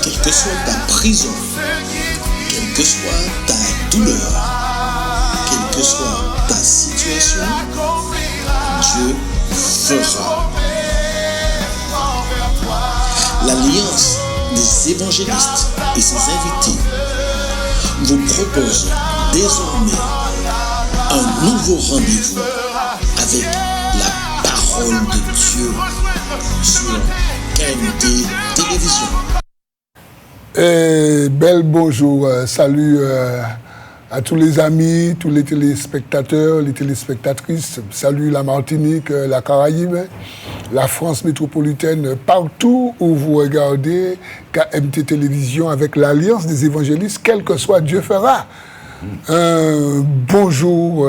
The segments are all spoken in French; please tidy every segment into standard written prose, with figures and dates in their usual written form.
quelle que soit ta prison, quelle que soit ta douleur, quelle que soit ta situation, Dieu fera. L'Alliance des évangélistes et ses invités vous propose désormais un nouveau rendez-vous avec la parole de Dieu sur KMT Télévision. Bel bonjour, salut à tous les amis, tous les téléspectateurs, les téléspectatrices. Salut la Martinique, la Caraïbe, la France métropolitaine, partout où vous regardez KMT Télévision avec l'Alliance des évangélistes, quel que soit Dieu fera. Bonjour,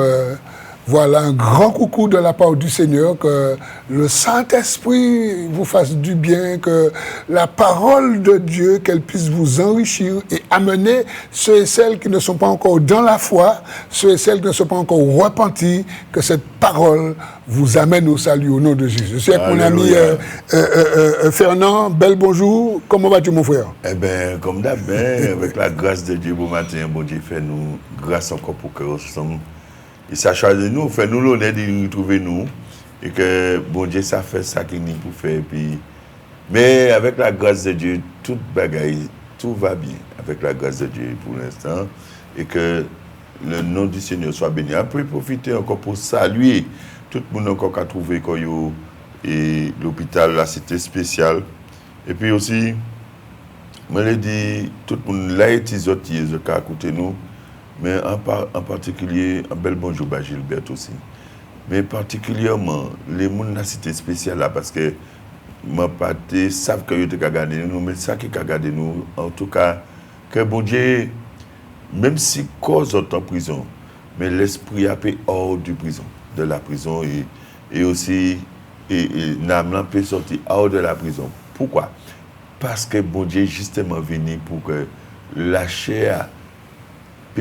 voilà un grand coucou de la part du Seigneur, que le Saint-Esprit vous fasse du bien, que la parole de Dieu, qu'elle puisse vous enrichir et amener ceux et celles qui ne sont pas encore dans la foi, ceux et celles qui ne sont pas encore repentis, que cette parole vous amène au salut au nom de Jésus. Je suis avec mon ami Fernand. Bel bonjour. Comment vas-tu, mon frère? Eh bien, comme d'hab, avec la grâce de Dieu, bon matin, bon Dieu fait nous grâce encore pour que nous sommes. Et ça choisit nous, fait nous l'honneur de nous retrouver nous. Et que bon Dieu, ça fait ça qu'il nous pour faire. Puis, mais avec la grâce de Dieu, toute bagaille, tout va bien avec la grâce de Dieu pour l'instant. Et que le nom du Seigneur soit béni. Après, profiter encore pour saluer tout le monde encore qui a trouvé et l'hôpital, la cité spéciale. Et puis aussi, je l'ai dit, tout le monde là est isoté, qui a écouté nous. Mais en particulier, un bel bonjour à Gilbert aussi. Mais particulièrement, les gens de la cité spéciale là, parce que ma partie savent que vous avez gardé nous, mais ça qui a gardé nous, en tout cas, que bon Dieu, même si cause est en prison, mais l'esprit a été hors de la prison, et aussi, l'âme peut sortir hors de la prison. Pourquoi? Parce que bon Dieu est justement venu pour que la chair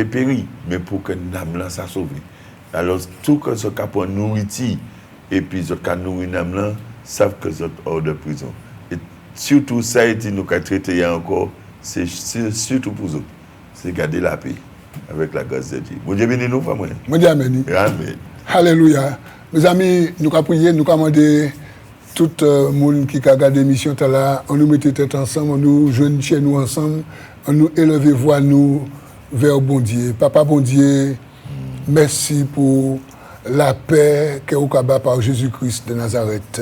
péri, mais pour que l'âme soit sauvée. Alors, tout que ce qui a nourriture, et puis ce qui a nourri l'âme, savent que c'est hors de prison. Et surtout, ça a été nous qui traité encore, c'est surtout pour eux. C'est garder la paix avec la grâce de Dieu. Bon Dieu béni nous, frère. Bon Dieu amen. Amen. Alléluia. Mes amis, nous avons prié, nous avons demandé tout le monde qui a regardé l'émission, on nous mettait tête ensemble, on nous joignait chez nous ensemble, on nous élevait voix nous vers bon Dieu. Papa bon Dieu, merci pour la paix que vous avez par Jésus-Christ de Nazareth.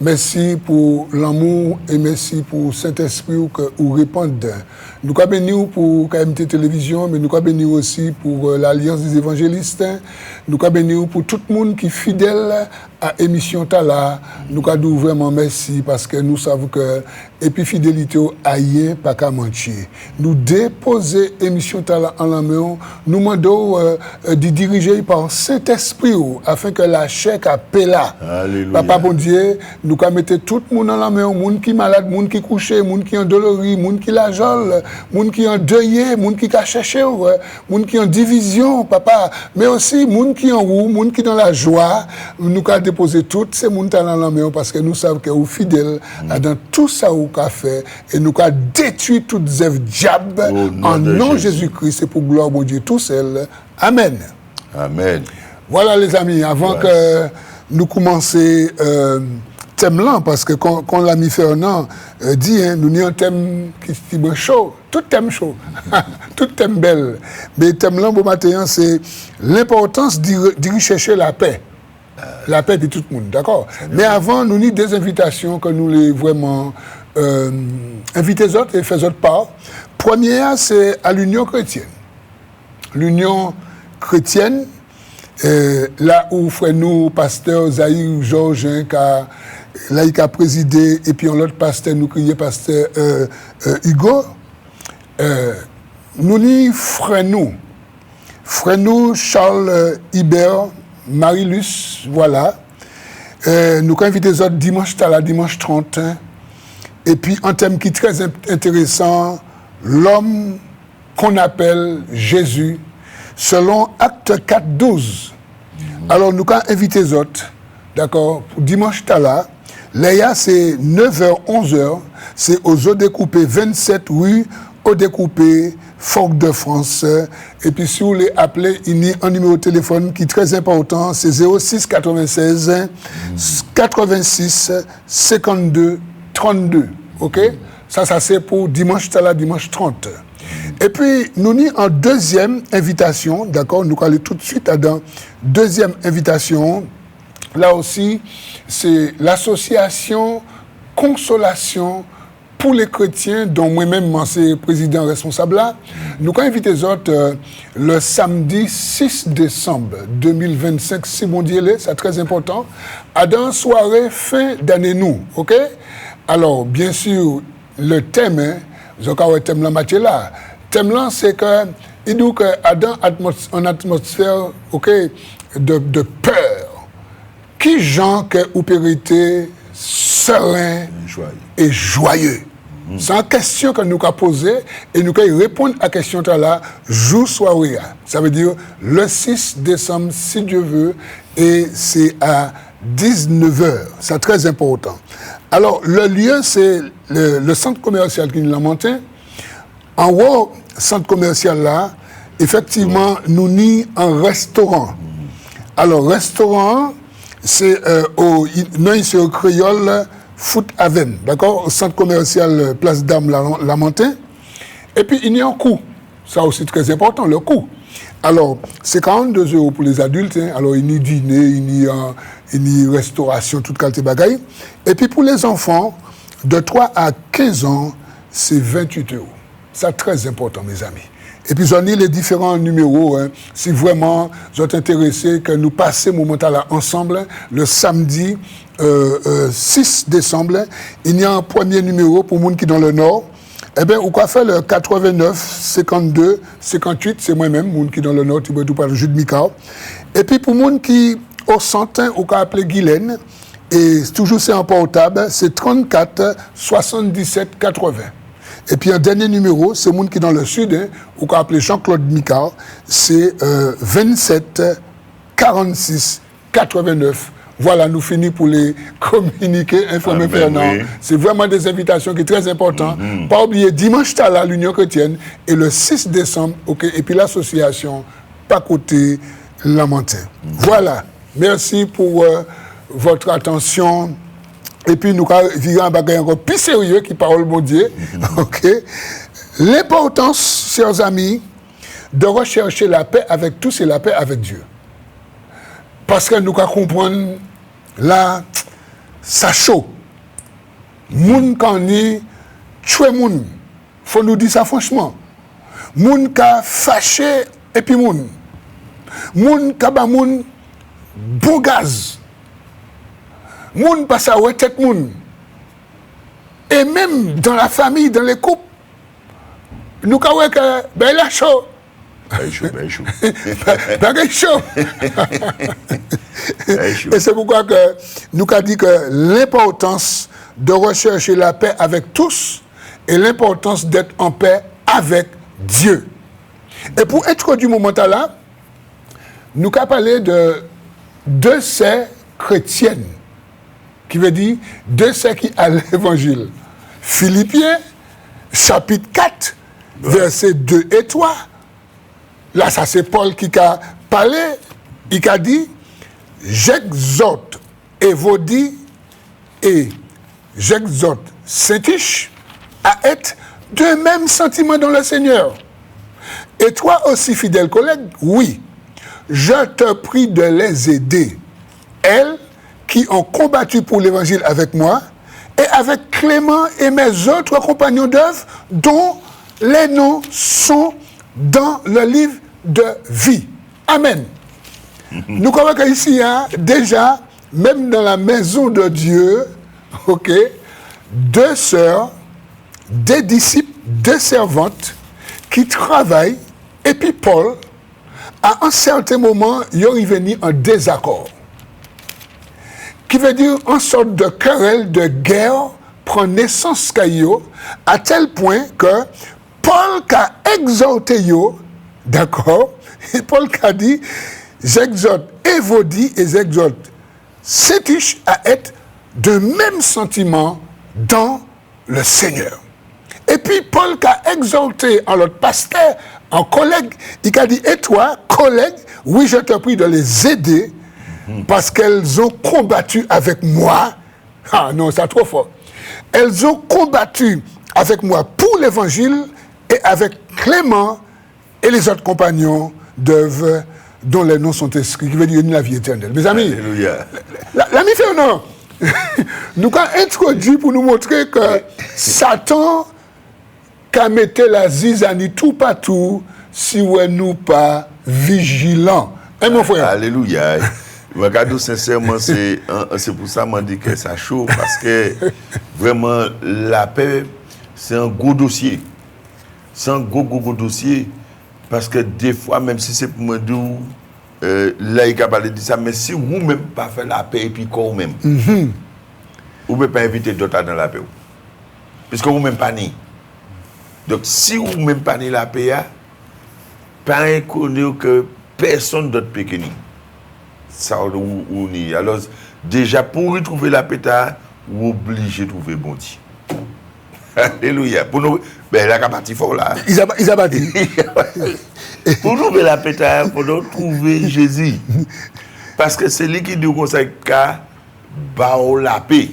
Merci pour l'amour et merci pour Saint-Esprit que vous répondez. Nous avons béni pour KMT Télévision, mais nous avons béni aussi pour l'Alliance des évangélistes. Nous avons béni pour tout le monde qui est fidèle à l'émission Tala. Nous avons vraiment merci parce que nous savons que et puis fidélité à rien pas qu'à mentir. Nous déposer l'émission Tala en la main, nous demandons de diriger par Saint-Esprit afin que la chair appela. Papa bon Dieu, nous avons mettre tout le monde en la main, monde qui est malade, monde qui est couché, monde qui est endolori, monde qui la jole, monde qui est endeuillé, monde qui a cherché, monde qui est en division, papa, mais aussi monde qui est en roue, monde qui est dans la joie. Nous avons déposé toutes ces monde dans la main parce que nous savons que vous fidèles dans tout ça qu'a fait et nous avons détruit toutes les œuvres diable en nom de Jésus-Christ et pour gloire de Dieu tout seul. Amen. Amen. Voilà les amis, avant que nous commencions thème là, parce que quand l'ami Fernand dit, nous avons un thème qui est chaud, tout thème chaud, tout thème belle. Mais le thème là, bon matin, c'est l'importance de rechercher la paix. La paix de tout le monde, d'accord? Mais avant, nous avons des invitations que nous les vraiment inviter les autres et faire autres part. Première, c'est à l'Union chrétienne. L'Union chrétienne, là où frère nous, pasteur Zahir Georges, qui a présidé, et puis l'autre pasteur, nous crions pasteur Hugo, nous ni frère nous, Charles Hibert, Marie-Luce, voilà. Nous avons invité les autres dimanche 30. Et puis, un thème qui est très intéressant, l'homme qu'on appelle Jésus, selon Acte 4, 12. Alors, nous avons invité les autres, d'accord, pour dimanche, Léa, c'est 9h, 11h. C'est aux eaux découpées 27 rue Eaux découpées, Fort-de-France. Et puis, si vous voulez appeler, il y a un numéro de téléphone qui est très important. C'est 06 96 86 52 32. OK? Ça c'est pour dimanche, dimanche 30. Et puis, nous avons en deuxième invitation, d'accord? Nous allons aller tout de suite à la deuxième invitation. Là aussi, c'est l'association Consolation pour les chrétiens, dont moi-même, c'est président responsable là. Nous avons invité les autres le samedi 6 décembre 2025, si mon Dieu l'est, c'est très important, à une soirée fin d'année nous, ok? Alors, bien sûr, le thème, le thème la matière là, le thème là, c'est que, il dit que en atmosphère, ok, de peur, qui gens que ou périté serein et joyeux. C'est une question que nous avons posée et nous allons répondre à la question là, jour soirée. Ça veut dire le 6 décembre, si Dieu veut, et c'est à 19h. C'est très important. Alors, le lieu, c'est le centre commercial qui nous l'a monté. En haut, centre commercial là, effectivement, nous n'y un restaurant. Alors, restaurant, c'est ici au créole, Foot Haven, d'accord, au centre commercial Place d'Armes Lamentin. Et puis, il y a un coût. Ça aussi très important, le coût. Alors, c'est 42 € pour les adultes. Hein. Alors, il y a dîner, il y a restauration, toute qualité de bagaille. Et puis, pour les enfants, de 3 à 15 ans, c'est 28 €. C'est très important, mes amis. Et puis, j'en ai les différents numéros. Hein. Si vraiment vous êtes intéressés, que nous passions ce moment-là ensemble, le samedi 6 décembre, il y a un premier numéro pour les gens qui sont dans le Nord. Eh bien, on va faire le 89, 52, 58, c'est moi-même, les gens qui sont dans le Nord, qui sont par le jus de Micao. Et puis, pour les gens qui sont au centre, on va appeler Guylaine. Et toujours, c'est en portable, c'est 34 77 80. Et puis un dernier numéro, c'est le monde qui est dans le sud, hein, ou qu'on appelle Jean-Claude Micard, c'est 27 46 89. Voilà, nous finissons pour les communiquer, informer Fernand. Oui. C'est vraiment des invitations qui sont très importantes. Pas oublier, dimanche, tu as là, l'Union chrétienne, et le 6 décembre, ok, et puis l'association Pas Côté Lamentin. Voilà, merci pour votre attention. Et puis, nous vivons un bagage encore plus sérieux qui parle bon Dieu. OK? L'importance, chers amis, de rechercher la paix avec tous et la paix avec Dieu. Parce que nous comprenons, là, ça chaud. Moun quand ni tuer moun. Faut nous dire ça franchement. Moun ka fâché et puis moun. Moun ka ba moun bon gaz. Moun passe à ouais tête moun. Et même dans la famille, dans les couples, nous avons que ben là chaud. Ben chaud. Ben chaud. Et c'est pourquoi que nous avons dit que l'importance de rechercher la paix avec tous et l'importance d'être en paix avec Dieu. Et pour introduire ce moment-là, nous avons parlé de ces chrétiennes. Qui veut dire de ceux qui à l'évangile. Philippiens, chapitre 4, versets 2 et 3. Là, ça c'est Paul qui a parlé, il a dit, j'exhorte Évodie et j'exhorte Syntyche à être de même sentiment dans le Seigneur. Et toi aussi, fidèle collègue, oui, je te prie de les aider. Elles, qui ont combattu pour l'évangile avec moi, et avec Clément et mes autres compagnons d'œuvre, dont les noms sont dans le livre de vie. Amen. Nous croyons qu'ici, hein, déjà, même dans la maison de Dieu, ok, 2 sœurs, des disciples, 2 servantes, qui travaillent, et puis Paul, à un certain moment, il est venu en désaccord. Qui veut dire une sorte de querelle, de guerre, prend naissance caillot, à tel point que Paul a exhorté yo, d'accord, et Paul a dit, j'exhorte Évodie et j'exhorte Syntyche à être d'un même sentiment dans le Seigneur. Et puis Paul a exhorté en notre pasteur, en collègue, il a dit, et toi, collègue, oui, je te prie de les aider parce qu'elles ont combattu avec moi. Ah non, c'est trop fort. Elles ont combattu avec moi pour l'évangile et avec Clément et les autres compagnons d'œuvre dont les noms sont inscrits, qui veut dire la vie éternelle. Mes amis, l'ami fait non. Nous avons introduit pour nous montrer que Satan qu'a metté la zizanie tout partout si nous pas vigilants. Hein, mon frère? Alléluia. Regardez, sincèrement, c'est pour ça que je dis que ça chaud, parce que vraiment, la paix, c'est un gros dossier. C'est un gros dossier, parce que des fois, même si c'est pour me dire, là, il a dit ça, mais si vous-même pas fait la paix, et puis quand même, vous ne pouvez pas inviter d'autres dans la paix. Puisque vous-même pas ni. Donc, si vous-même pas ni la paix, pas inconnu que personne d'autre peut que ni. Ça ou ni. Alors, déjà, pour retrouver la paix, vous obligez de trouver bon Dieu. Alléluia. Pour nous, ben la partie fort là. Ils a battu. Pour nous, la paix, il faut trouver Jésus. Parce que c'est lui qui nous conseille qu'à bao la paix.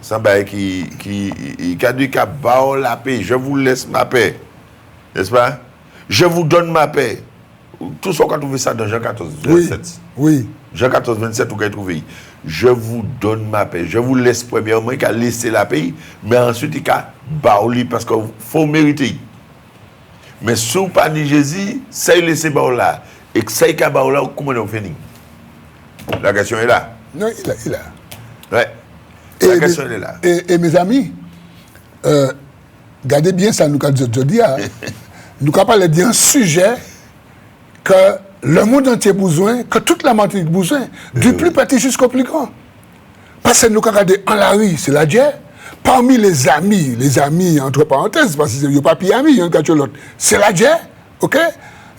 C'est qui a dit qu'à bao la paix. Je vous laisse ma paix. N'est-ce pas? Je vous donne ma paix. Tout ce qu'on a trouvé ça dans Jean 14, 27. Oui. Jean 14, 27, vous avez trouvé. Je vous donne ma paix. Je vous laisse premièrement qu'à laisser la paix, mais ensuite il a baouli parce qu'il faut mériter. Mais si vous pas ni Jésus, ça il laisse baoula. Et que ça il a baoula, comment on fait? La question est là. Non, il est là. Ouais. La question est là. Et mes amis, gardez bien ça, nous avons dit. Nous avons parlé d'un sujet que le monde entier a besoin, que toute la humanité a besoin, du plus petit jusqu'au plus grand. Parce que nous avons regardé en la rue, c'est la guerre. Parmi les amis, entre parenthèses, parce qu'il n'y a pas de amis, il y a un cas l'autre, c'est la guerre, ok?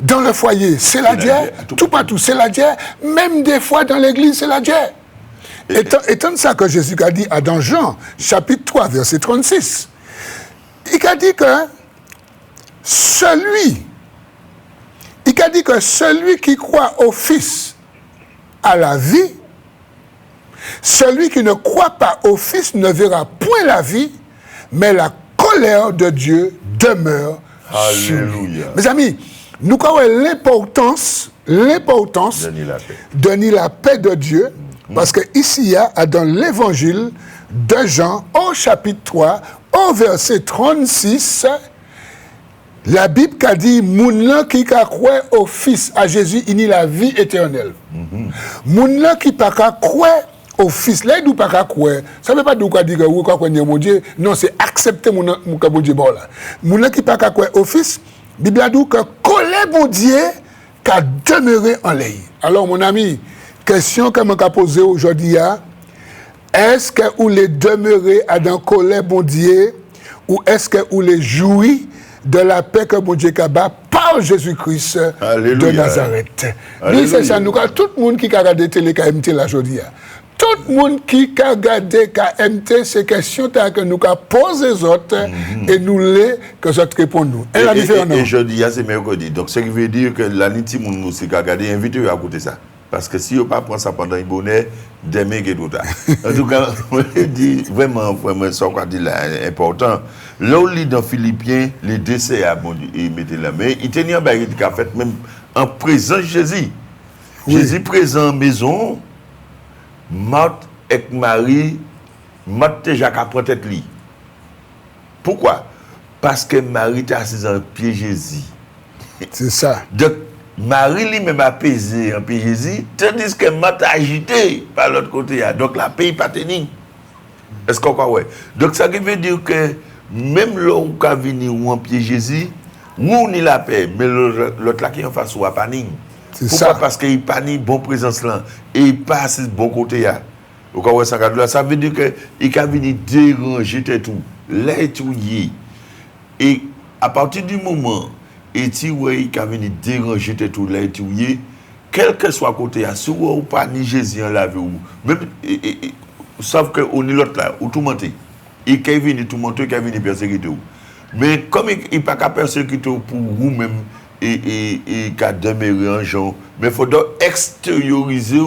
Dans le foyer, c'est la guerre, tout partout, c'est la guerre, même des fois dans l'église, c'est la guerre. Étant ça que Jésus a dit dans Jean, chapitre 3, verset 36, il a dit que celui qui croit au Fils a la vie, celui qui ne croit pas au Fils ne verra point la vie, mais la colère de Dieu demeure sur lui. Mes amis, nous avons l'importance de nier la paix de Dieu, parce que ici, il y a dans l'évangile de Jean, au chapitre 3, au verset 36, la Bible a dit, moun qui croit au Fils, à Jésus, il a la vie éternelle. Moun qui pas croit au Fils, là, il ne pas croire. Ça ne veut pas dire que vous croyez mon Dieu. Non, c'est accepter mon Dieu. Moun qui pas croire au Fils, la Bible a dit que colère mon Dieu qu'a demeuré en lui. Alors, mon ami, question que je posée aujourd'hui, est-ce que vous les demeurez à dans colère mon Dieu, ou est-ce que vous les jouissez de la paix que mon Dieu a par Jésus-Christ de Nazareth? Oui, c'est ça. Nous, tout le monde qui a regardé télé KMT là aujourd'hui, tout le monde qui a regardé KMT, c'est question que nous avons posé les autres et nous les que les autres répondent nous. Et jeudi, c'est mercredi. Donc, ce qui veut dire que la nuit, nous qui a regardé, invitez-vous à écouter ça. Parce que si vous ne prenez pas ça pendant une bonne demain, c'est tout. En tout cas, je dis vraiment, ce qu'on dit là est important. Là, on lit dans Philippiens, les décès à bon Dieu, il mettait la main. Il tenait un bagage qu'il a fait même en présence de Jésus. Oui. Jésus présent en maison, Marthe et Marie, Marthe déjà qu'à prendre tête li. Pourquoi? Parce que Marie était assise en pied Jésus. C'est ça. Donc, Marie lui-même apaisé en pied Jésus, tandis que Marthe agité par l'autre côté. Donc la paix n'est pas tenue. Est-ce qu'on croit? Ouais. Donc ça veut dire que même l'homme qui a venu en pied Jésus, nous ni la paix, mais l'autre là qui est en face ou a panique. Pourquoi? Ça. Parce qu'il panique bon présence là et il passe de bon côté là. Ça veut dire qu'il a venu déranger tout, l'étudier. Et à partir du moment et si il a venu déranger tout l'étudier, quel que soit côté, si ou pas ni Jésus en la vie, même, sauf que on est l'autre là, ou tout monter. Il qui vient tout monter, qui vient persécuter. Mais comme il n'est pas qu'à persécuter pour vous-même, et qu'à demeurer en gens, mais il faut extérioriser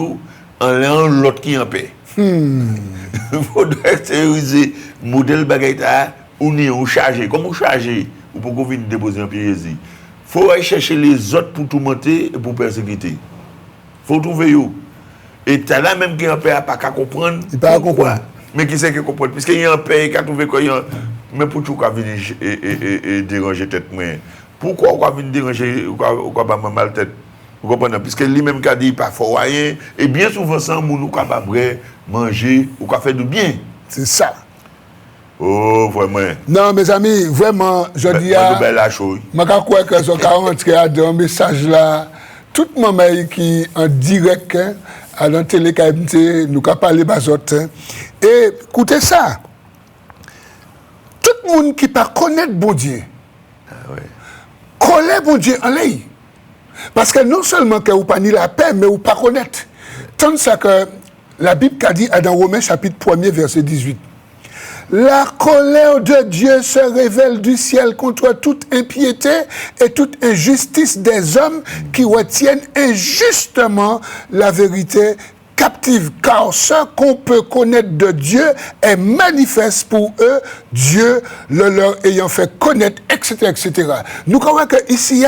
en l'autre qui en paix. Il faut extérioriser le modèle bagaïta ou on chargé. Comme on chargé, ou pour qu'on vienne déposer un pied Jésus. Il faut aller chercher les autres pour tout monter et pour persécuter. Il faut trouver eux. Et tu as là même qui en paix pas qu'à comprendre. Il pas comprendre. Mais qui sait qu'il comprend. Puisqu'il y a un paix qui a trouvé quoi. Mais pour tout, on va venir déranger tête. Pourquoi on va venir déranger ou quoi pas mal tête? Vous comprenez? Puisque lui-même qui a dit pas faut rien. Et bien souvent, sans nous capable manger ou quoi faire du bien. C'est ça. Oh, vraiment. Non, mes amis, vraiment, je dis à... Je crois que ce 40 dans un message là, tout le monde qui en direct, à la télé, nous avons parlé de ça. Et écoutez ça. Tout le monde qui ne connaît pas bon Dieu, connaît bon Dieu en lui. Parce que non seulement que vous n'avez pas la paix, mais vous ne pas connaître. Tant ça que la Bible a dit dans Romains chapitre 1er, verset 18. La colère de Dieu se révèle du ciel contre toute impiété et toute injustice des hommes qui retiennent injustement la vérité captive. Car ce qu'on peut connaître de Dieu est manifeste pour eux, Dieu le leur ayant fait connaître, etc. etc. Nous croyons que ici,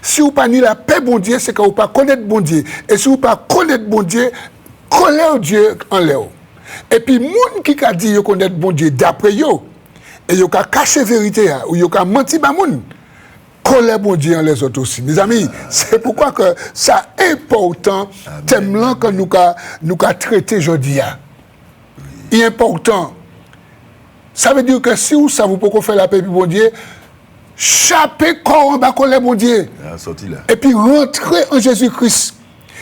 si vous n'avez pas la paix, bon Dieu, c'est que vous ne pas connaître bon Dieu. Et si vous ne pas connaître bon Dieu, colère Dieu en l'air. Et puis, les gens qui a dit qu'ils connaissent bon Dieu d'après eux, et ils ont caché la vérité, ou ils ont menti, colère bon Dieu en les autres aussi. Mes amis, c'est pourquoi que ça important, thème-là que nous avons traité aujourd'hui. Il est important. Ça veut dire que si vous savez pourquoi faire la paix du bon Dieu, chapez corps en bas colère bon Dieu. Et puis rentrez en Jésus-Christ.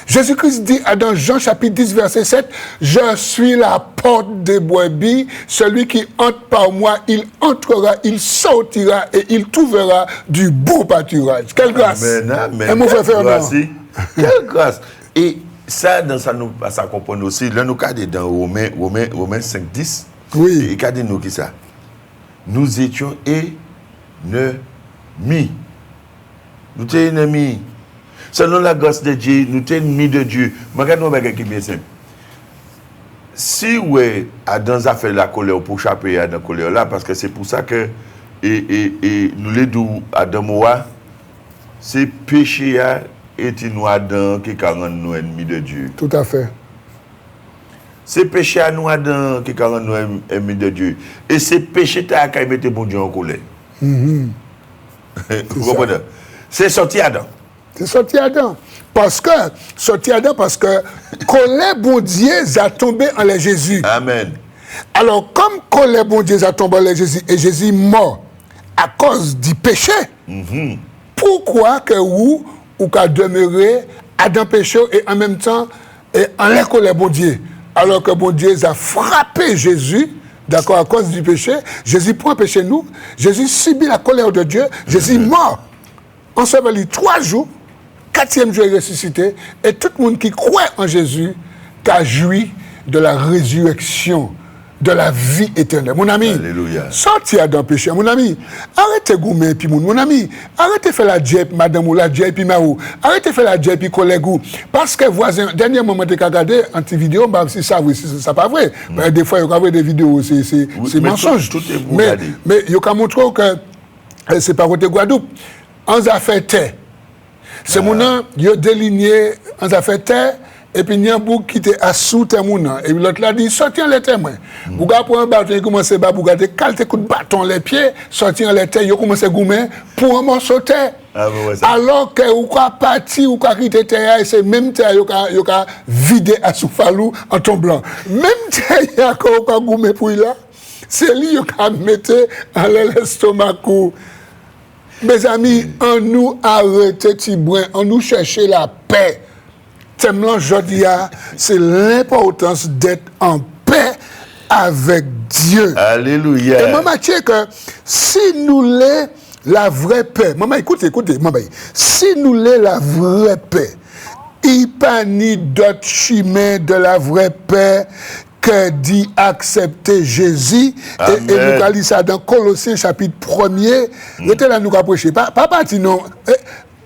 Jésus-Christ dit dans Jean chapitre 10, verset 7, « Je suis la porte des brebis, celui qui entre par moi, il entrera, il sortira et il trouvera du beau pâturage. » Quelle grâce! Amen. Quelle grâce! Et ça, dans ça, nous ça comprend aussi. Là, nous cadre dans Romains 5, 10. Oui. Et cadre nous qui ça? Nous étions ennemis. Nous étions ennemis. Selon la grâce de Dieu, nous sommes ennemis de Dieu. Regardez-nous avec qui bien simple. Si ouais, Adam a fait la colère pour échapper à la colère là, parce que c'est pour ça que et nous les deux Adam c'est péché et nous Adam qui rend nous ennemis de Dieu. Tout à fait. C'est péché à nous Adam qui rend nous ennemis de Dieu. Et c'est péché qui mettre bon Dieu en colère. Vous comprenez? C'est sorti Adam. C'est sorti Adam. Parce que colère bon Dieu a tombé en les Jésus. Amen. Alors, comme colère bon Dieu a tombé en les Jésus et Jésus est mort à cause du péché, pourquoi que vous qu'à demeurer Adam péché et en même temps en la colère bon Dieu? Alors que bon Dieu a frappé Jésus, d'accord, à cause du péché, Jésus prend péché nous, Jésus subit la colère de Dieu, Jésus est mort. Enseveli 3 jours, 4e jour ressuscité, et tout le monde qui croit en Jésus a joui de la résurrection, de la vie éternelle. Mon ami, sorti d'un péché. Mon ami, arrêtez goumer puis mon ami, arrêtez faire la djep, madame ou la djep puis maou, arrêtez faire la djep puis collègue. Parce que voisin, dernier moment de regarder un petit vidéo, bah si ça oui, c'est pas vrai. Des fois il y a des vidéos, c'est mensonge. Mais il y a montré que c'est pas côté Guadeloupe. On a fait terre. C'est mon nom, il a déligné, on a fait terre, et puis il y a un bout qui était assous terre mon nom. Et l'autre là dit, sortir les témoins. Vous avez pour un bâton, il commence à bouger, caler coup de bâton les pieds, sortir les terres, il commence à goumer pour un morceau de terre. Alors que vous avez parti, vous avez quitté terre, et c'est même terre, vous avez vidé à Soufalou en tombant. Même terre, il y a encore goumé pour là. C'est lui qui a mis en l'estomac. Mes amis, on nous arrête Tibouin, on nous chercher la paix. Tellement aujourd'hui, c'est l'importance d'être en paix avec Dieu. Alléluia. Et maman, tu sais que si nous l'avons la vraie paix, maman, écoutez, maman, si nous l'avons la vraie paix, il pas ni d'autre chemin de la vraie paix que d'y accepter Jésus. Et nous allons lire ça dans Colossiens chapitre 1er. Restez là, nous allons prêcher. Pas parti, non.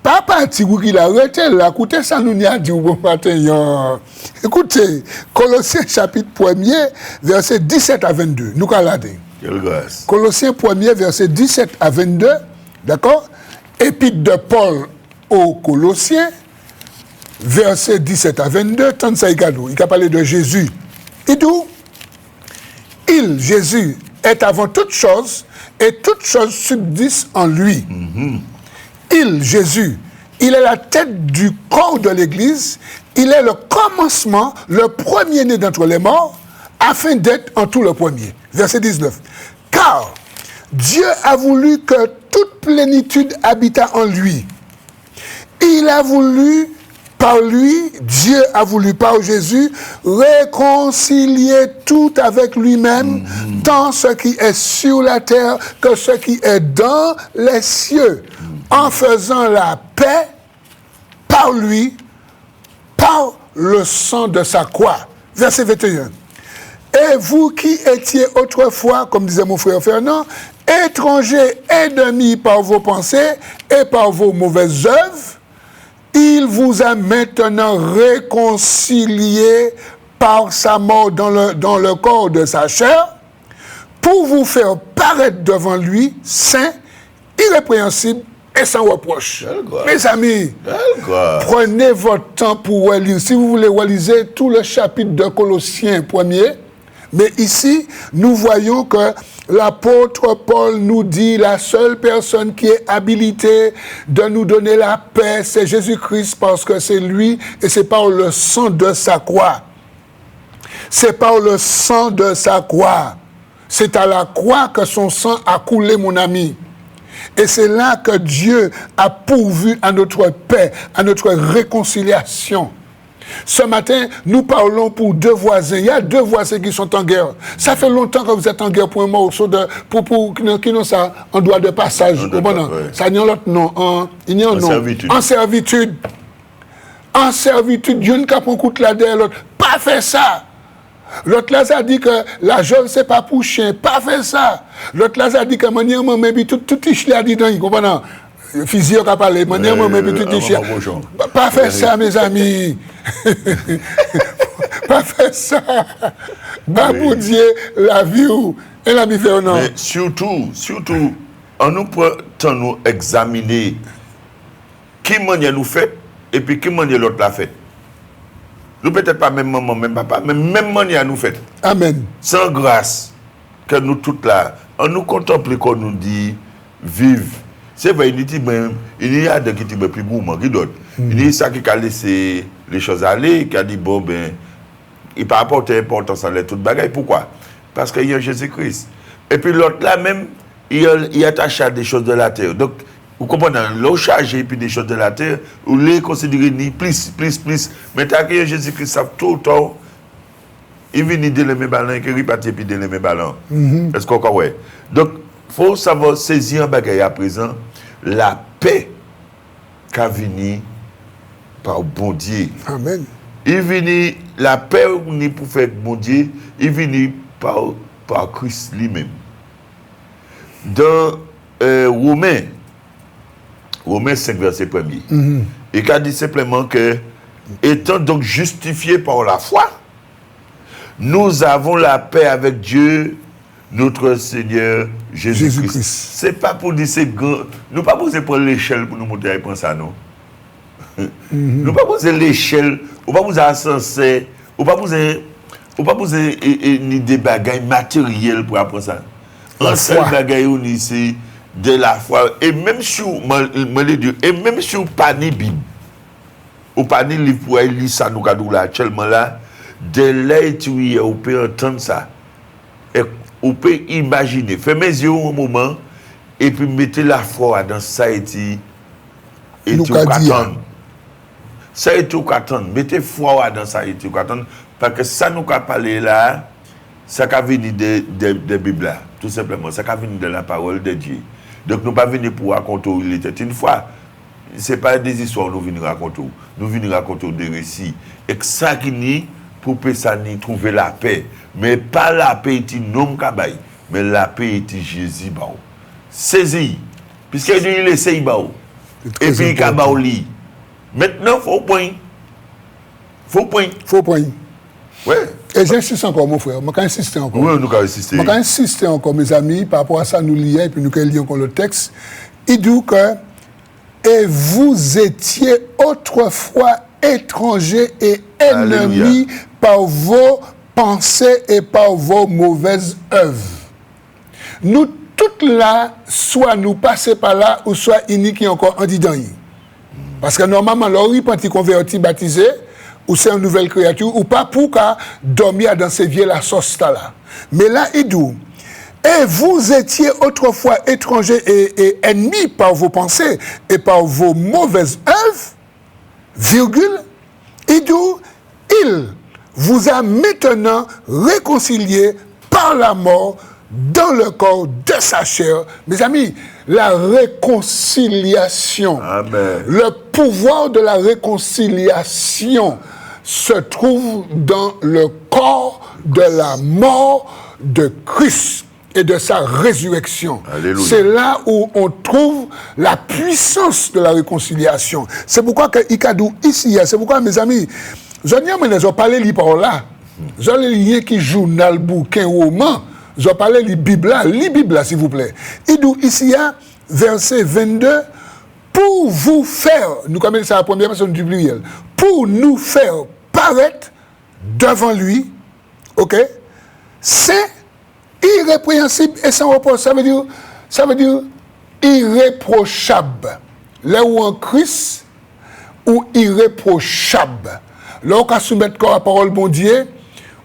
Pas parti, vous qui l'arrêtez là. Écoutez, ça nous y a dit au bon matin. Écoutez, Colossiens chapitre 1er, verset 17 à 22. Nous allons lire. Quelle grâce. Colossiens 1er, verset 17 à 22. D'accord? Épître de Paul aux Colossiens, verset 17 à 22. Tant ça, il a parlé de Jésus. Et d'où il, Jésus, est avant toute chose, et toute chose subsiste en lui. Il, Jésus, il est la tête du corps de l'Église, il est le commencement, le premier-né d'entre les morts, afin d'être en tout le premier. Verset 19. Car Dieu a voulu que toute plénitude habitât en lui. Il a voulu, par lui, Dieu a voulu par Jésus réconcilier tout avec lui-même, tant ce qui est sur la terre que ce qui est dans les cieux, en faisant la paix par lui, par le sang de sa croix. Verset 21. Et vous qui étiez autrefois, comme disait mon frère Fernand, étrangers, ennemis par vos pensées et par vos mauvaises œuvres, il vous a maintenant réconcilié par sa mort dans le corps de sa chair, pour vous faire paraître devant lui saint, irrépréhensible et sans reproche. Mes amis, prenez votre temps pour lire. Si vous voulez lire tout le chapitre de Colossiens 1er, mais ici, nous voyons que l'apôtre Paul nous dit la seule personne qui est habilitée de nous donner la paix, c'est Jésus-Christ, parce que c'est lui et c'est par le sang de sa croix. C'est par le sang de sa croix. C'est à la croix que son sang a coulé, mon ami. Et c'est là que Dieu a pourvu à notre paix, à notre réconciliation. Ce matin, nous parlons pour deux voisins. Il y a deux voisins qui sont en guerre. Ça fait longtemps que vous êtes en guerre pour un morceau de... qui n'ont ça en droit de passage. Ça n'y a l'autre nom. En servitude. En servitude. En servitude. Dieu ne cap un coup de la derrière l'autre. Pas faire ça. L'autre là, ça dit que la geôle, c'est pas pour chien. Pas faire ça. L'autre là, ça dit que manière moi, tout il a dit dans il comprend. Physio qui a parlé, manière moi, pas faire ça, mes amis. Pas faire ça. Pas pour dire la vie ou et la vie fait non. Mais surtout, on nous prend temps nous examiner qui manière nous fait et puis qui manière l'autre l'a fait. Nous peut-être pas même maman, même papa, mais même manière nous fait. Amen. Sans grâce que nous toutes là, on nous contemple qu'on nous dit vive. C'est vrai, il y a des qui sont plus gourmands qui d'autres. Il y a ça qui a laissé les choses aller, qui a dit, bon, ben, il n'a pas apporté importance à toute bagaille. Pourquoi? Parce qu'il y a Jésus-Christ. Et puis l'autre là même, il attache à des choses de la terre. Donc, vous comprenez, l'eau chargée et puis des choses de la terre, vous les considérez ni plus. Mais tant qu'il y a Jésus-Christ, ça tout le temps, il vient de les mêmes ballons, il repartit puis de les mêmes ballons. Est-ce qu'on comprend? Donc, il faut savoir saisir un bagaille à présent, la paix qu'a venu par bon Dieu. Amen. Il vient, la paix ni pour faire bon Dieu, il vient par Christ lui-même. Dans Romains 5, verset 1er, il a dit simplement que, étant donc justifiés par la foi, nous avons la paix avec Dieu, notre Seigneur Jésus-Christ. C'est pas pour dire c'est grand. Nous pas poser pour l'échelle pour nous monter à penser ça, non. Nous pas poser l'échelle, ou pas poser ascenseur, ou pas poser ni des bagages matériels pour apprendre ça. Un seul bagage on ici de la foi et même si même si pas ni Bible ou pas ni livre pour lire ça nous cadou là actuellement là de là tu on peut entendre ça et on peut imaginer fermez les yeux un moment et puis mettez la foi dans ça et tout attendre ça et tout attendre mettez foi dans ça et tout attendre parce que ça nous a parlé là ça a venu de Bible là tout simplement ça a venu de la parole de Dieu. Donc nous pas venir pour raconter il était une fois c'est pas des histoires nous venons raconter. Nous venons raconter des récits. Et que ça qui dit pour Pessani trouver la paix. Mais pas la paix est non kabay, mais la paix est Jésus bao. Saisi. Puisque il essaye bao. Et puis kabao li. Maintenant faut point. Faut point. Ouais. Et j'insiste encore, mon frère. Je vais insister encore. Oui, nous allons insister. Je vais insister encore, mes amis, par rapport à ça, nous lions, et puis nous allons lire encore le texte. Il dit que et vous étiez autrefois étrangers et ennemis par vos pensées et par vos mauvaises œuvres. Nous toutes là, soit nous passer par là, ou soit ini qui encore en dit dans y. Parce que normalement, l'ori penti converti, baptisé, ou c'est une nouvelle créature, ou pas pour qu'à dormir dans ces vieilles la sauce là. Mais là, il dit, et vous étiez autrefois étrangers et ennemis par vos pensées et par vos mauvaises œuvres, virgule, il dit, il vous a maintenant réconcilié par la mort dans le corps de sa chair. Mes amis, la réconciliation, Amen. Le pouvoir de la réconciliation se trouve dans le corps de la mort de Christ et de sa résurrection. Alléluia. C'est là où on trouve la puissance de la réconciliation. C'est pourquoi que Ikadou ici, c'est pourquoi mes amis, je n'ai pas parlé par là. Je n'ai lié qui journal, bouquin, roman. Je parle de Bible, s'il vous plaît. Il dit ici, verset 22, pour vous faire, nous commençons ça la première personne du pluriel, pour nous faire paraître devant lui, ok, c'est irrépréhensible et sans repos. Ça veut dire irréprochable. Là où en Christ, ou irréprochable. Là où on peut soumettre corps à la parole bon Dieu,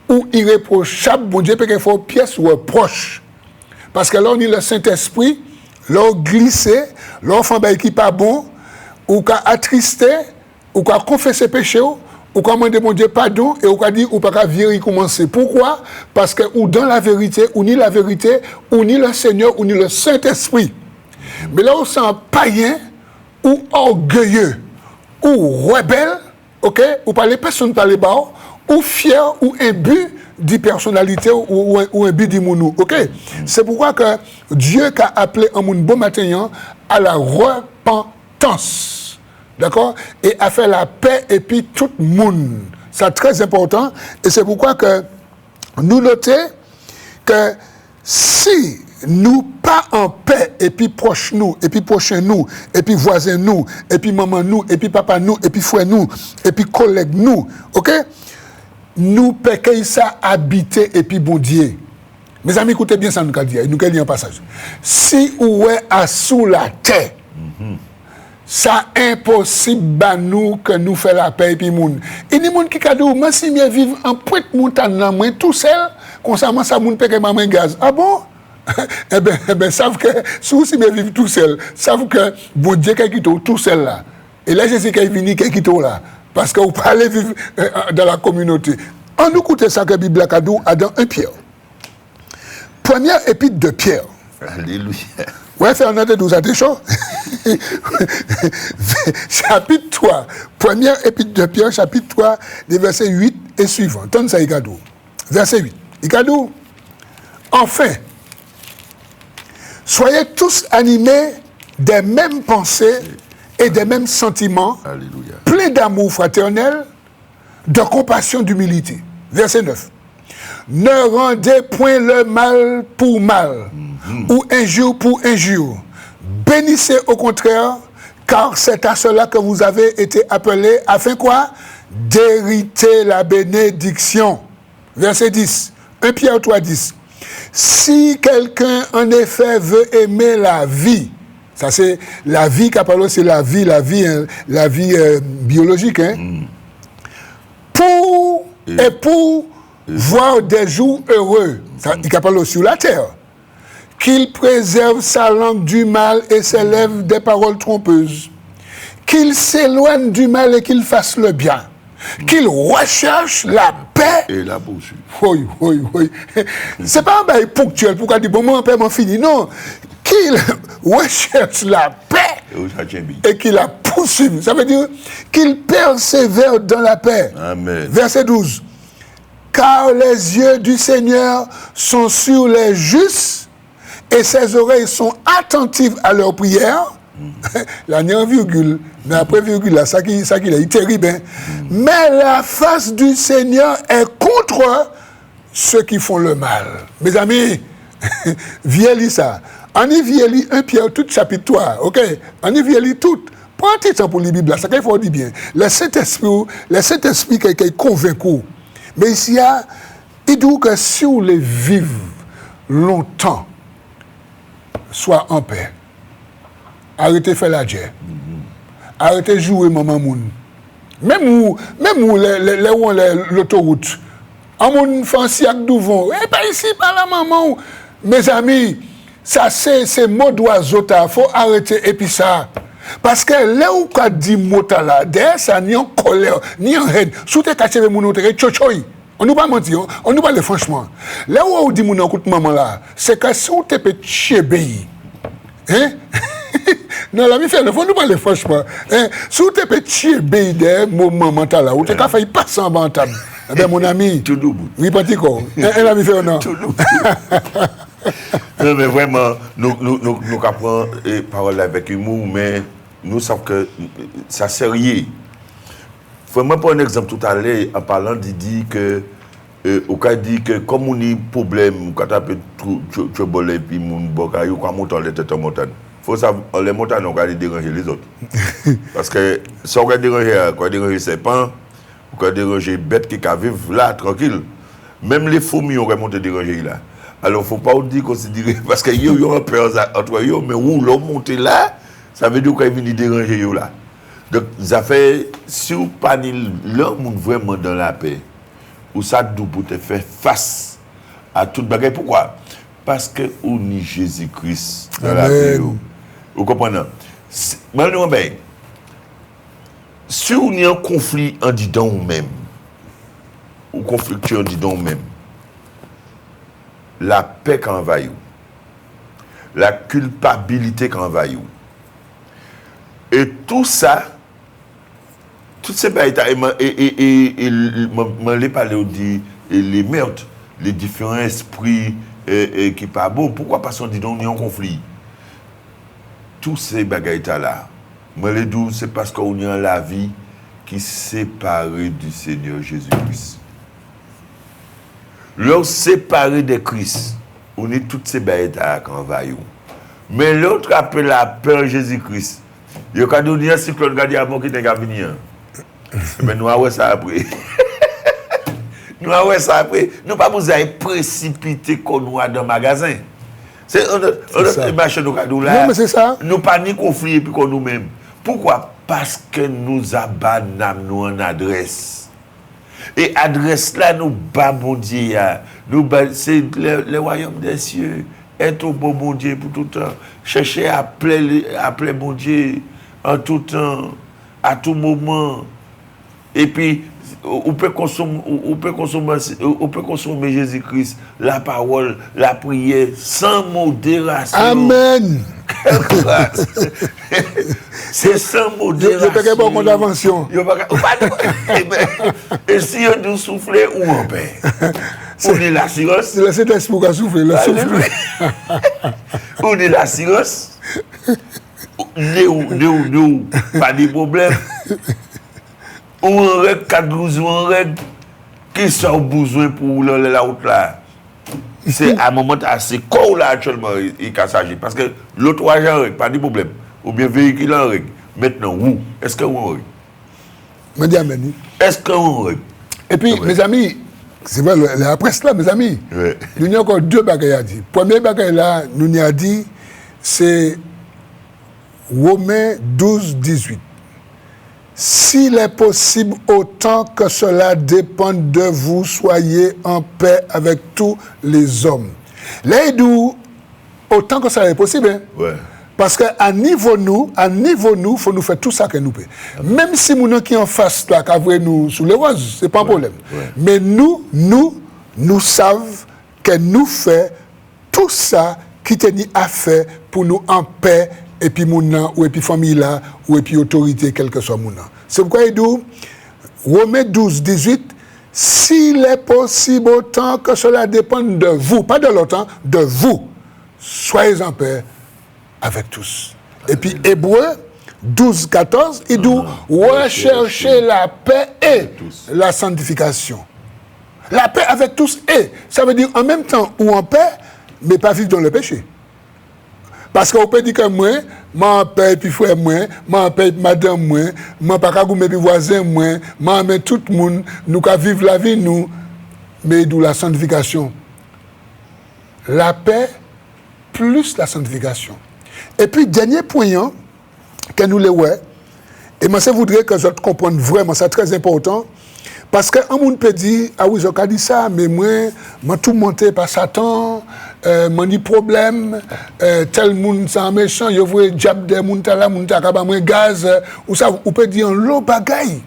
ou irréprochable, bon Dieu peut qu'il faut pièce ou reproche. Parce que là, on est le Saint-Esprit, là, on glisse, là, on fait un bail qui n'est pas bon, ou qu'on attristé, ou qu'on confesse péché, ou qu'on demande mon Dieu pardon, et ou qu'on dit, ou pas virer commencer. Pourquoi? Parce que, ou dans la vérité, ou ni la vérité, ou ni le Seigneur, ou ni le Saint-Esprit. Mais là, on sent païen, ou orgueilleux, ou rebelle, ok? Ou pas les personnes par les bas, ou fier, ou imbu d'hypersonnalité, ou un but d'immunou. Ok? C'est pourquoi que Dieu a appelé un monde bon matin à la repentance. D'accord? Et a fait la paix et puis tout le monde. C'est très important. Et c'est pourquoi que nous notons que si nous pas en paix, et puis proche nous, et puis prochain nous, et puis voisin nous, et puis maman nous, et puis papa nous, et puis frère nous, et puis collègue nous, ok? Nous péquons ça habiter et puis bon Dieu. Mes amis, écoutez bien ça, nous allons dire, nous allons lire un passage. Si ou est à sous la terre, ça impossible à nous que nous faisons la paix et puis moun. Et les gens qui ont dit, moi si je vivre en pointe montagne, moi tout seul, concernant ça, moun péque maman gaz. Ah bon? Eh ben, savent que, si vous vivez tout seul, savent que bon Dieu qui tout seul là. Et là, je sais qu'il est venu qui là. Parce que vous parlez vivre dans la communauté. On nous écoute ça que la Bible a dit dans 1 Pierre. Première épître de Pierre. Alléluia. Ouais, faire un autre 12 à des choses. Chapitre 3. Première épître de Pierre, chapitre 3, des versets 8 et suivants. Donne ça, Ikadou. Verset 8. Ikadou. Enfin, soyez tous animés des mêmes pensées et des mêmes sentiments, Alléluia. Pleins d'amour fraternel, de compassion, d'humilité. Verset 9. Ne rendez point le mal pour mal, ou injure pour injure. Bénissez au contraire, car c'est à cela que vous avez été appelés, afin quoi? D'hériter la bénédiction. Verset 10. 1 Pierre 3, 10. Si quelqu'un, en effet, veut aimer la vie, ça c'est la vie qu'a parlé, c'est la vie biologique, hein? Pour voir des jours heureux, il qu'a parlé sur la terre, qu'il préserve sa langue du mal et ses lèvres des paroles trompeuses, qu'il s'éloigne du mal et qu'il fasse le bien, qu'il recherche la paix Et la poursuite. Oui. C'est pas un bail ponctuel pour qu'on dise bon, mon père m'a fini. Non. Qu'il recherche la paix et qu'il la poursuive. Ça veut dire qu'il persévère dans la paix. Amen. Verset 12. Car les yeux du Seigneur sont sur les justes et ses oreilles sont attentives à leurs prières. Là, il y a un virgule, mais après virgule, là, ça qui est terrible. Hein? Mais la face du Seigneur est contre ceux qui font le mal. Mes amis, vieillis ça. On y vieillit 1 Pierre, tout chapitre 3, ok? On y vieillit tout. Prends un petit temps pour la Bible, là, ça qu'il faut dire bien. Le Saint-Esprit qui est convaincu. Mais ici, il dit que si vous les vivez longtemps, sois en paix. Arrêtez de faire la guerre. Arrêtez de jouer maman moun. Même où l'autoroute. En moun fancy ak douvon. Eh pas ici, pas la maman. Mes amis, ça c'est mot d'oiseau, il faut arrêter et puis ça. Parce que là où on dit mot là, derrière ça, ni en colère, ni en haine. Sous tes cachets, mon autre, tchochoy. On nous pas mentir, on nous parle franchement. Là où on dit mon écoute maman là, c'est que si on te peut chéber, hein? Non, la vie fait, il faut nous parler franchement. Hein? Si on te peut chéber derrière mon maman là, ou te qu'à faire passer en bas table. Eh bien, mon ami, tout double. Oui, petit quoi. Elle a mis fait non. Tout double. Non, mais vraiment, nous apprenons les paroles avec humour, mais nous savons que ça sérieux. Vraiment, pour un exemple tout à l'heure, en parlant, il dit que, au cas dit que comme on a un problème, quand on peut trouver puis mon boca, il faut monter les têtes en montagne. Il faut savoir, les montagnes, on va déranger les autres. Parce que si on va déranger ses pans, on va déranger les bêtes qui vivent là, tranquille. Même les fourmis, on va monter déranger là. Alors, il ne faut pas considérer, parce que y a peur entre eux, mais où l'on monte là, ça veut dire qu'ils viennent déranger là. Donc, ça fait, si vous n'avez l'homme vraiment dans la paix, ou ça doit pour te faire face à toute bagaille. Pourquoi? Parce que on est Jésus-Christ dans la paix. Vous comprenez? Maintenant, si on est en conflit en disant nous-mêmes, ou conflictueux en disant nous-mêmes, la paix qui envahit, la culpabilité qui envahit, et tout ça, toutes ces batailles, et je parlé de les meurtres, les différents esprits qui ne sont pas bons. Pourquoi? Parce qu'on dit qu'on est en conflit. Tous ces bagailles-là, c'est parce qu'on est en la vie qui est séparée du Seigneur Jésus-Christ. L'autre séparé de Christ, on est toutes ces bagailles-là qui envahissent. Mais l'autre appelle la peur Jésus-Christ. Il y a un cyclone cyclone avant qui est venu. Mais nous avons ça après. Nous avons ça après. Nous ne pouvons pas précipiter qu'on nous a dans le magasin. C'est un marché nous là. Non, mais c'est ça. Nous pas ni conflit puis qu'on nous-mêmes. Pourquoi? Parce que nous abandonnons en adresse. Et adresse là, nous bas bon Dieu. C'est le royaume des cieux. Être au bon Dieu pour tout le temps. Chercher à appeler bon Dieu en tout temps, à tout moment. Et puis, on peut consommer Jésus-Christ, la parole, la prière, sans modération. Amen. C'est sans modération. Il n'y a pas de d'invention. Et si on nous souffle ou en paix? On est la cirrhose. C'est le Saint-Esprit qui a soufflé. On est la cirrhose. Nous, pas de problème. On règle 4 12 on règle qui sont besoin pour la route là. C'est à un moment assez court là actuellement il s'agit parce que l'autre agent règle pas de problème ou bien véhicule en règle. Maintenant où est-ce que on règle? Me dis amen. Est-ce qu'on règle? Et puis mes amis, c'est vrai la presse là mes amis. Ouais. Nous avons encore 2 bagages à dire. Premier bagage là, nous avons dit c'est Romains 12 18. S'il est possible, autant que cela dépende de vous, soyez en paix avec tous les hommes. Là, il dit, autant que cela est possible. Hein? Ouais. Parce qu'à niveau nous, il faut nous faire tout ça que nous pouvons. Même si nous qui en face, là, qu'avouer nous sous les roses, ce n'est pas un problème. Ouais. Mais nous savons que nous faisons tout ça qui tenait à faire pour nous en paix et puis moun ou et puis famille là, ou et puis autorité, quel que soit moun. C'est pourquoi il dit, Romains 12, 18, s'il est possible autant que cela dépend de vous, pas de l'autre, de vous, soyez en paix avec tous. Et puis Hébreux 12, 14, il dit, recherchez la paix et la sanctification. La paix avec tous et, ça veut dire en même temps ou en paix, mais pas vivre dans le péché. Parce qu'on peut dire que moi, en paix puis frère moi, en paix madame moi, moi pas qu'à goumer puis voisin moi, mais tout le monde, nous qu'à vivre la vie nous, mais d'où la sanctification. La paix plus la sanctification. Et puis dernier point que nous les ouais, et moi je voudrais que je comprenne vraiment, c'est très important. Parce qu'un monde peut dire, ah oui, j'ai dit ça, mais moi, je tout monté par Satan, j'ai dit problème, tel monde c'est un méchant, je vois diable de monde là, monde ta moi gaz, ou ça, on peut dire un lot bagaille.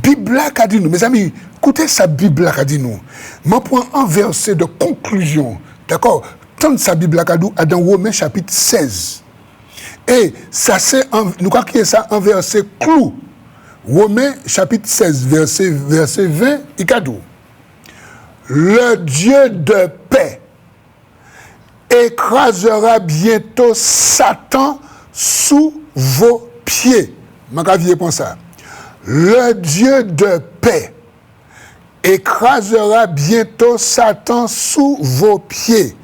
Bible a dit nous, mes amis, écoutez ça Bible a dit nous. Je prends un verset de conclusion, d'accord? Tant de sa Bible a dit dans Romains chapitre 16. Et ça c'est nous croyons que ça un verset clou. Romains chapitre 16, verset 20, il dit, le Dieu de paix écrasera bientôt Satan sous vos pieds. Je pense ça. Le Dieu de paix écrasera bientôt Satan sous vos pieds.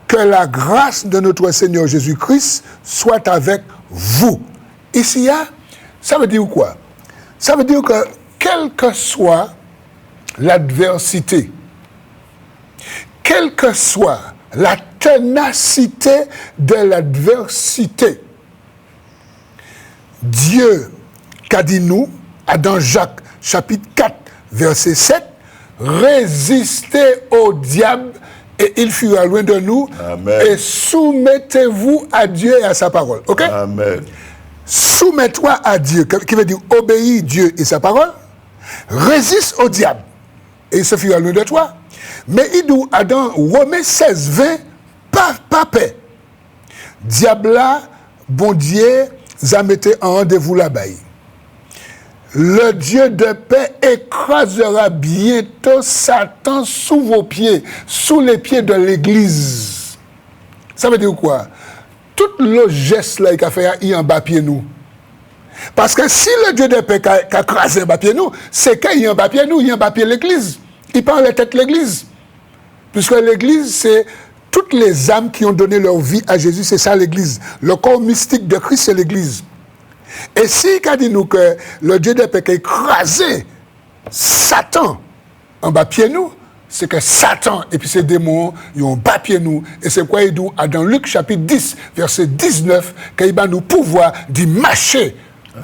Que la grâce de notre Seigneur Jésus-Christ soit avec vous. Ici, ça veut dire quoi? Ça veut dire que, quelle que soit l'adversité, quelle que soit la ténacité de l'adversité, Dieu, qu'a dit nous, dans Jacques chapitre 4, verset 7, résistez au diable et il fuira loin de nous. Amen. Et soumettez-vous à Dieu et à sa parole. Ok? Amen. Soumets-toi à Dieu, qui veut dire obéis Dieu et sa parole, résiste au diable, et il se fuira loin de toi. Mais il dit dans Romains 16, 20, pas paix. Diable là, bon Dieu, ça mettait en rendez-vous là-bas. Le Dieu de paix écrasera bientôt Satan sous vos pieds, sous les pieds de l'Église. Ça veut dire quoi? Tout le geste là qu'il a fait, il y a un bas pied nous. Parce que si le Dieu de paix a crasé un bas pied nous, c'est qu'il y a un bas pied nous, il y a un bas pied l'Église. Il prend la tête l'Église. Puisque l'Église, c'est toutes les âmes qui ont donné leur vie à Jésus, c'est ça l'Église. Le corps mystique de Christ, c'est l'Église. Et si il a dit nous que le Dieu de paix a écrasé Satan en bas pied nous, c'est que Satan et puis ses démons, ils ont bas pied nous. Et c'est quoi il dit dans Luc chapitre 10, verset 19, qu'il va nous pouvoir d'y marcher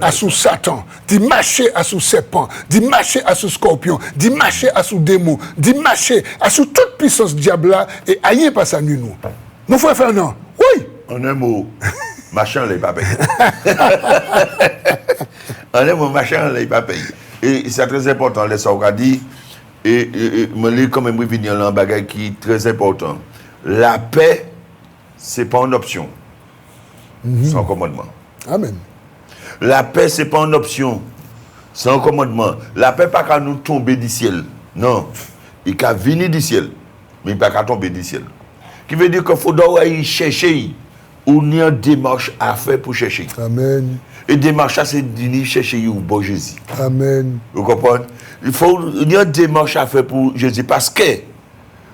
à sous Satan, d'y marcher à sous serpent, d'y marcher à sous scorpion, d'y marcher à sous démon, d'y marcher à sous toute puissance diable là, et aïe pas ça nous. Nous frères Fernand, oui. En un mot, machin n'est pas payé. En un mot, machin n'est pas payé. Et c'est très important, les ça a dit. Et je vais quand même revenir dans un bagage qui est très important. La paix, ce n'est pas une option. C'est un commandement. Amen. La paix, ce n'est pas une option. C'est un commandement. La paix, pas qu'à nous tomber du ciel. Non. Il peut venir du ciel. Mais il ne peut pas tomber du ciel. Qui veut dire qu'il faut y chercher. Ou il y a une démarche à faire pour chercher. Amen. Et démarche, c'est de chercher au bon Jésus. Amen. Vous comprenez? Il y a une démarche à faire pour Jésus. Parce que,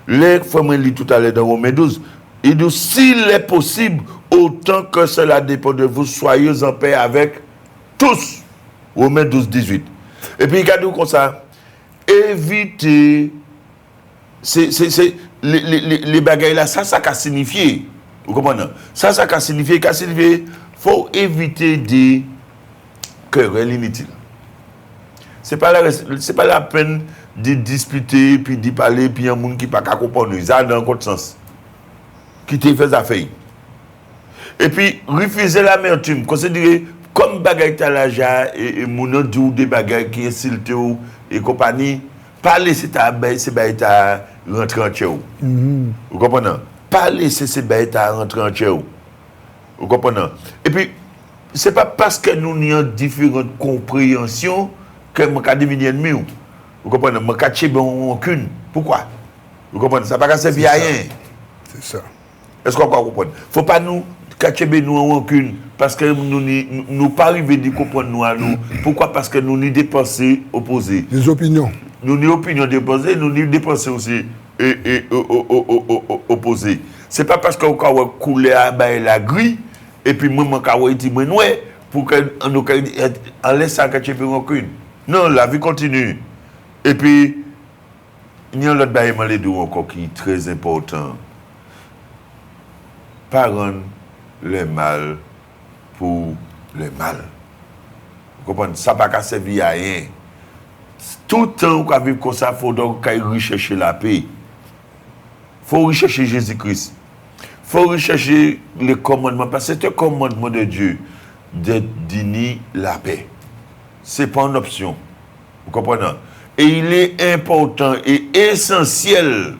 les femmes lit tout à l'heure dans Romains 12, il dit, s'il est possible, autant que cela dépend de vous, soyez en paix avec tous. Romains 12, 18. Et puis, il a dit comme ça, évitez, les bagailles là, ça a signifié. Vous comprenez? Ça a signifié, faut éviter des querelles inutiles. Ce n'est pas la peine de disputer, puis de parler, puis il y a un monde qui ne peut pas comprendre. Ça a dans un sens. Qui te fait affaire. Et puis, refuser l'amertume. Considérer comme bagaille talaja et mon dit des bagailles qui insultent et compagnie, pas laisser ta baille, c'est baille ta rentrer en chez vous. Vous comprenez? Pas laisser ces bailles ta rentrer en chez vous. Vous comprenez? Et puis, c'est pas parce que nous avons différentes compréhensions que nous avons devenu ennemis. Vous comprenez? Nous avons aucune. Pourquoi? Vous comprenez? Ça ne va pas servir à rien. C'est ça. Est-ce qu'on comprend? Il ne faut pas nous cacher nous en aucune parce que nous pas arriver à comprendre nous à nous. Pourquoi? Parce que nous avons des pensées opposées. Les opinions. Nous avons des opinions opposées, nous avons des pensées aussi opposées. Ce n'est pas parce qu'on a coulé à la grille et puis moi, je suis dit, pour qu'on laisse ça cacher aucune. Non, la vie continue. Et puis, il y a un autre bail encore qui est très important. Pas rendre le mal pour le mal. Vous comprenez? Ça ne va pas servir à rien. Tout le temps qu'on vit comme ça, il faut donc rechercher la paix. Il faut rechercher Jésus-Christ. Il faut rechercher les commandements. Parce que c'est un commandement de Dieu de donner la paix. Ce n'est pas une option. Vous comprenez? Et il est important et essentiel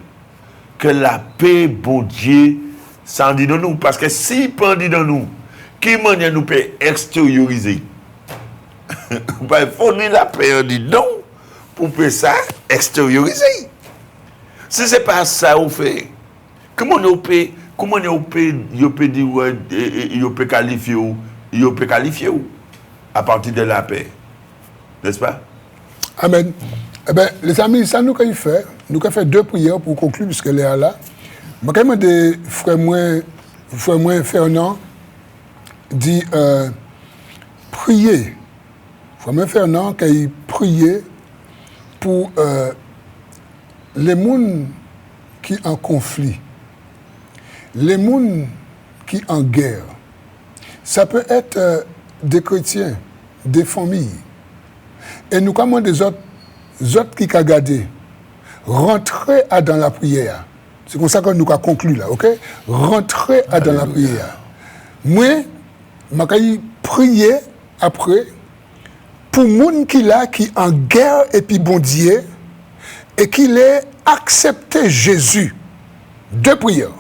que la paix, bon Dieu, s'en dit de nous. Parce que si pas dit de nous, qui manière nous peut extérioriser? Il faut dire la paix, on dit non, pour que ça extérioriser. Si ce n'est pas ça, on fait. Comment on peut qualifier à partir de la paix? N'est-ce pas? Amen. Eh bien, les amis, ça nous avons fait. Nous avons fait 2 prières pour conclure, puisqu'elle est là. Je vais demander frère Fernand dit prier. Frère Fernand qui a prié pour les gens qui sont en conflit, les gens qui sont en guerre. Ça peut être des chrétiens, des familles. Et nous, comme des autres qui ont gardé, rentrer dans la prière. C'est comme ça que nous avons conclu là, ok? Rentrer dans la prière. Moi, je prier après pour les gens qui là, qui en guerre et puis bon Dieu, et qui les accepté Jésus. 2 prières.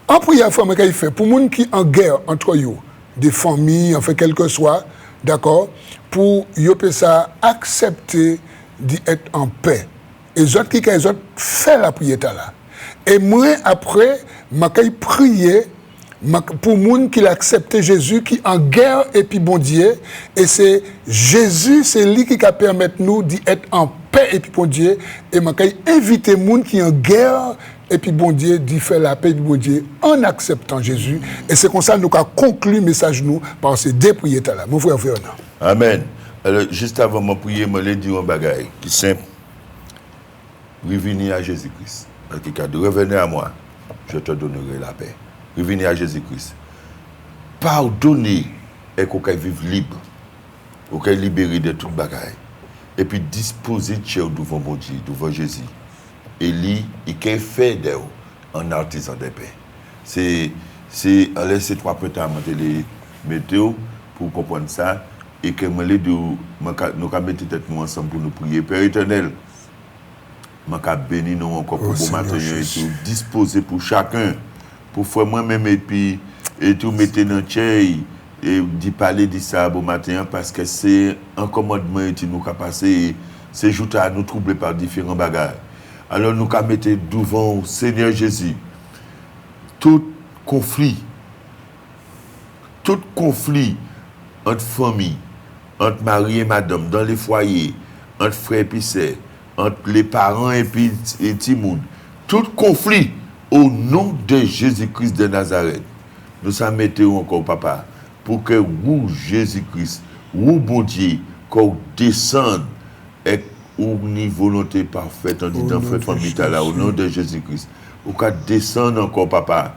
En prière, il fait pour les gens qui en guerre entre eux, des familles, enfin, quel que soit, d'accord, pour ça accepter d'être en paix. Et les autres qui fait la prière là. Et moi, après, je prier pour les gens qui acceptent Jésus, qui en guerre et puis bon Dieu. Et c'est Jésus, c'est lui qui permet nous d'être en paix et puis bon Dieu. Et je invite les gens qui en guerre et puis bon Dieu, d'y faire la paix et puis bon Dieu en acceptant Jésus. Et c'est comme ça que nous avons conclu le message nous par ces 2 prières là. Mon frère Fernand. Amen. Alors, juste avant de prier, je vais dire un bagage qui est simple. Revenez à Jésus-Christ. Parce que revenez à moi, je te donnerai la paix. Revenez à Jésus-Christ. Pardonnez et qu'on puisse vivre libre. Qu'on puisse libérer de tout bagage. Et puis disposer de chez devant mon Dieu, devant Jésus. Et lui, il peut faire d'eux un artisan de paix. C'est laisser 3 points à les météo pour comprendre ça. Et que nous allons mettre tête nous ensemble pour nous prier. Père éternel, je vais bénir nous encore pour bon matin et tout, disposer pour chacun, pour faire moi-même et puis et tout mettre dans le chair et d'y parler de ça bon matin parce que c'est un commandement et nous qui passer ces jours à nous troubler par différents bagages. Alors nous allons mettre devant Seigneur Jésus tout conflit entre famille, entre mari et madame, dans les foyers, entre frères et sœurs, entre les parents et Timoun. Tout conflit au nom de Jésus-Christ de Nazareth. Nous sommes mettons encore, papa, pour que vous, Jésus-Christ, vous, bon Dieu, qu'on descende et une volonté parfaite en disant, frère famille, là, au nom de Jésus-Christ. Vous qu'on descende encore, papa.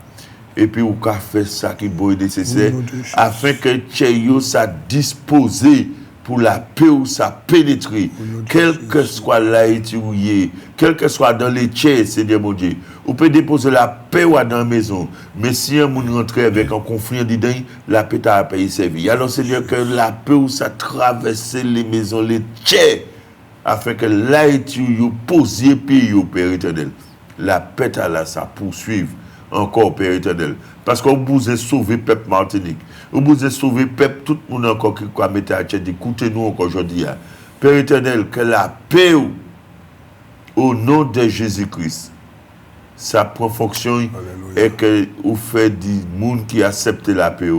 Et puis, vous qu'on fait ça qui est nécessaire, afin que Tcheyo soit disposé pour la paix ou ça pénétrer, quel que soit l'haïti, quel que soit dans les tiers, Seigneur mon Dieu. Vous pouvez déposer la paix dans la maison, mais si un monde rentre avec un conflit, la paix t'a payé servi. Alors, Seigneur, que la paix ou ça traverse les maisons, les tiers, afin que l'haïti, posiez pied au Père éternel. La paix là, ça poursuive encore, Père éternel. Parce qu'on vous a sauvé, peuple Martinique. On vous a sauvé, peuple, tout le monde encore qui a mis à tête. Écoutez-nous encore aujourd'hui. Père éternel, que la paix, au nom de Jésus-Christ, ça prend fonction. Alléluia. Et que vous faites des gens qui acceptent la paix,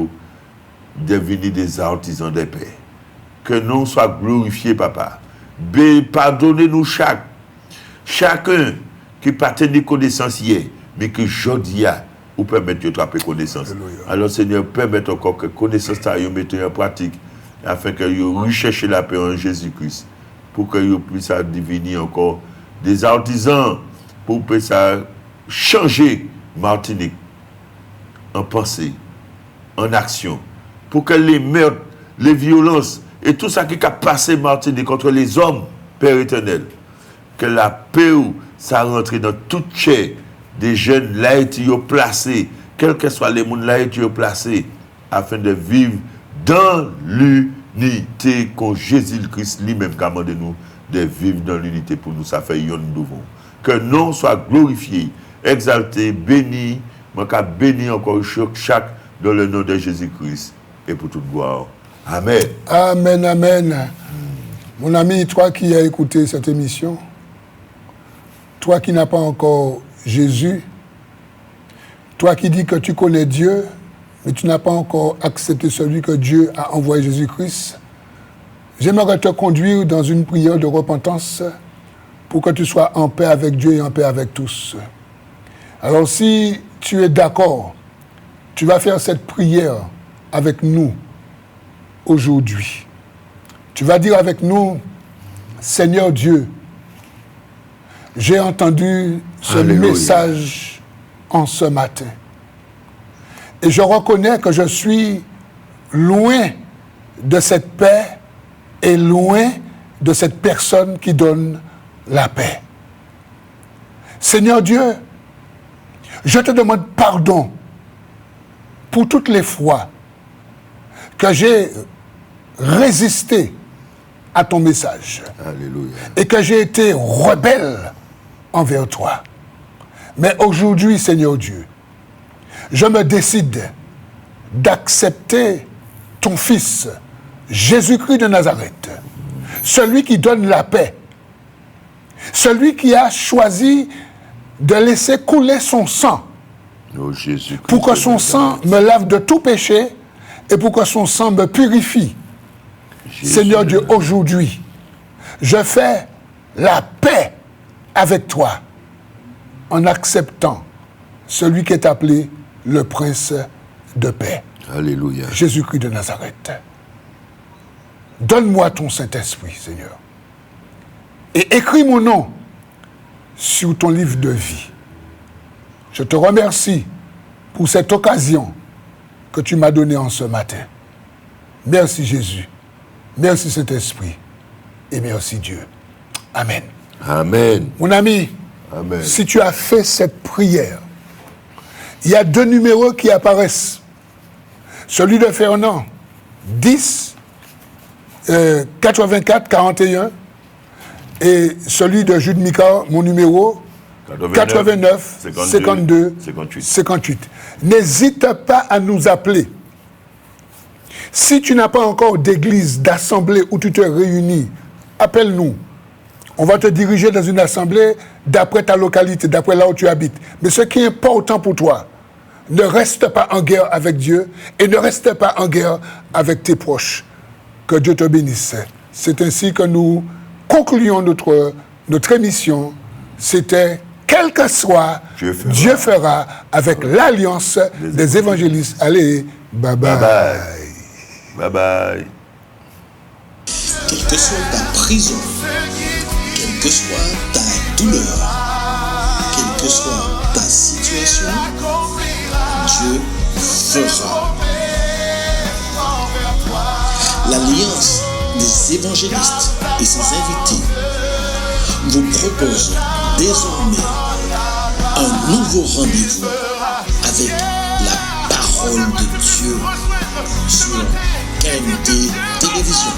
devenir des artisans de paix. Que nous soyons glorifiés, papa. Pardonnez-nous chacun qui pas tenu connaissance hier, mais que aujourd'hui, vous permettez de trapper connaissance. Alléluia. Alors, Seigneur, permettez encore que connaissance soit mettez en pratique, afin que vous recherchiez la paix en Jésus-Christ, pour que vous puissiez devenir encore des artisans, pour que ça changer Martinique en pensée, en action, pour que les meurtres, les violences, et tout ça qui a passé Martinique contre les hommes, Père éternel, que la paix, ça rentre dans toute chair des jeunes là qui sont placés, quels que soient les mondes là qui sont placés, afin de vivre dans l'unité qu'on Jésus-Christ lui-même commande nous, de vivre dans l'unité pour nous, ça fait yon nous devons. Que nous soit glorifié, exalté, béni, béni encore chaque dans le nom de Jésus-Christ et pour toute gloire. Amen. Amen, amen. Mon ami, toi qui as écouté cette émission, toi qui n'as pas encore Jésus, toi qui dis que tu connais Dieu, mais tu n'as pas encore accepté celui que Dieu a envoyé Jésus-Christ, j'aimerais te conduire dans une prière de repentance pour que tu sois en paix avec Dieu et en paix avec tous. Alors si tu es d'accord, tu vas faire cette prière avec nous aujourd'hui. Tu vas dire avec nous, Seigneur Dieu, j'ai entendu ce message en ce matin. Et je reconnais que je suis loin de cette paix et loin de cette personne qui donne la paix. Seigneur Dieu, je te demande pardon pour toutes les fois que j'ai résisté à ton message. Alléluia. Et que j'ai été rebelle envers toi. Mais aujourd'hui, Seigneur Dieu, je me décide d'accepter ton Fils, Jésus-Christ de Nazareth, celui qui donne la paix, celui qui a choisi de laisser couler son sang pour que son sang me lave de tout péché et pour que son sang me purifie. Seigneur Dieu, aujourd'hui, je fais la paix avec toi en acceptant celui qui est appelé le Prince de paix. Alléluia. Jésus-Christ de Nazareth. Donne-moi ton Saint-Esprit, Seigneur. Et écris mon nom sur ton livre de vie. Je te remercie pour cette occasion que tu m'as donnée en ce matin. Merci Jésus. Merci Saint-Esprit. Et merci Dieu. Amen. Amen. Mon ami, amen. Si tu as fait cette prière, il y a 2 numéros qui apparaissent. Celui de Fernand, 10, 84, 41. Et celui de Jude Mika, mon numéro, 89, 52, 58. N'hésite pas à nous appeler. Si tu n'as pas encore d'église, d'assemblée où tu te réunis, appelle-nous. On va te diriger dans une assemblée d'après ta localité, d'après là où tu habites. Mais ce qui est important pour toi, ne reste pas en guerre avec Dieu et ne reste pas en guerre avec tes proches. Que Dieu te bénisse. C'est ainsi que nous concluons notre émission. C'était quel que soit, Dieu fera avec l'alliance des évangélistes. Allez, bye bye. Bye bye. Bye bye. Quelle que soit ta prison, quelle que soit ta douleur, quelle que soit ta situation, Dieu fera. L'Alliance des évangélistes et ses invités vous propose désormais un nouveau rendez-vous avec la parole de Dieu sur KMT Télévision.